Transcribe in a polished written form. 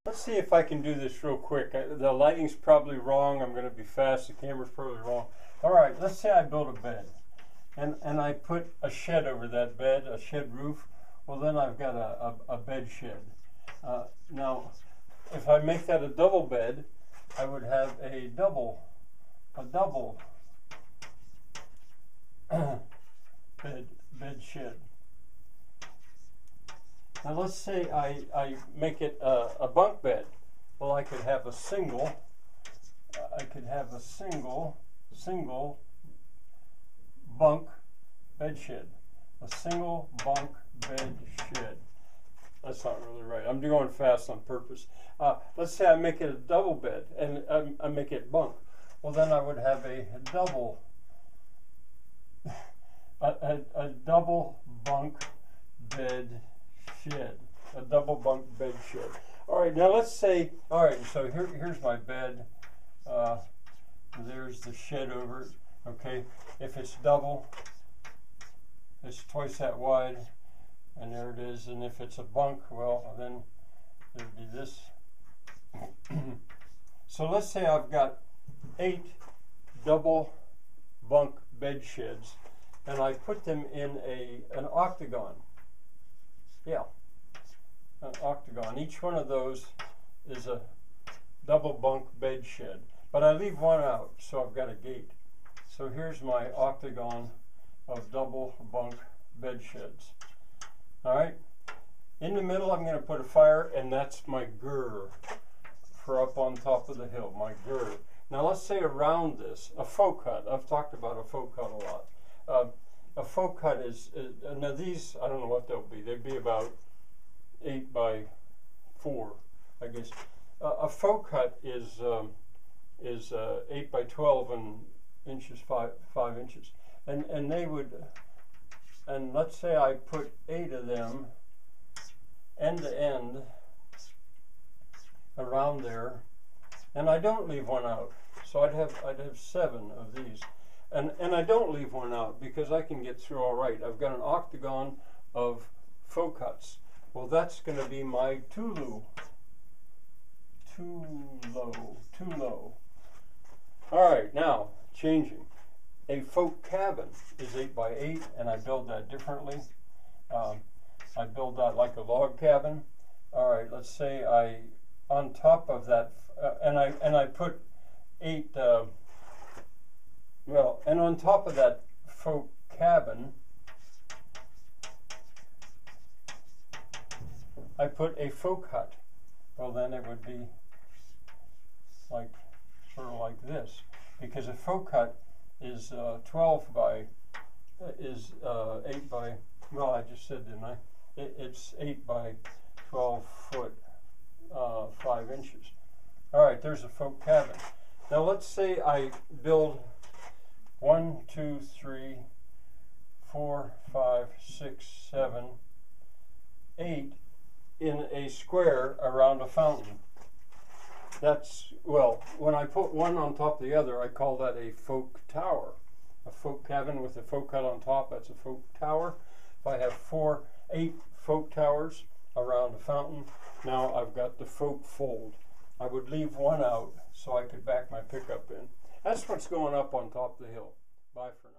Let's see if I can do this real quick. The lighting's probably wrong. I'm going to be fast. The camera's probably wrong. All right, let's say I build a bed. And I put a shed over that bed, a shed roof. Well, then I've got a bed shed. Now, if I make that a double bed, I would have a double bed shed. Now let's say I make it a bunk bed. Well, I could have a single bunk bed shed. A single bunk bed shed. That's not really right. I'm going fast on purpose. Let's say I make it a double bed and I make it bunk. Well, then I would have a double bunk bed shed. A double bunk bed shed. All right, now let's say, all right, so here's my bed. There's the shed over it. Okay, if it's double, it's twice that wide, and there it is. And if it's a bunk, well, then there'd be this. So let's say I've got 8 double bunk bed sheds, and I put them in an octagon. Yeah, an octagon. Each one of those is a double bunk bed shed, but I leave one out, so I've got a gate. So here's my octagon of double bunk bed sheds. All right, in the middle I'm going to put a fire, and that's my gur for up on top of the hill, my gur. Now let's say around this, a faux cut. I've talked about a faux cut a lot. A faux cut is, now these, I don't know what they'll be. They'd be about 8 by 4, I guess. A faux cut is 8 by 12 inches, 5 inches. And they would, and let's say I put 8 of them end to end around there, and I don't leave one out. So I'd have 7 of these. And I don't leave one out because I can get through all right. I've got an octagon of faux cuts. Well, that's going to be my Tulou. All right, now changing. A faux cabin is 8 by 8, and I build that differently. I build that like a log cabin. All right, let's say on top of that, and I put 8. And on top of that faux cabin, I put a faux cut. Well, then it would be like sort of like this, because a faux cut is 8 by, well, I just said, didn't I? It's 8 by 12 foot, 5 inches. All right, there's a faux cabin. Now let's say I build 1, 2, 3, 4, 5, 6, 7, 8 in a square around a fountain. That's, well, when I put one on top of the other, I call that a faux tower. A faux cabin with a faux cut on top, that's a faux tower. If I have 8 faux towers around a fountain, now I've got the faux fold. I would leave one out so I could back my pickup in. That's what's going up on top of the hill. Bye for now.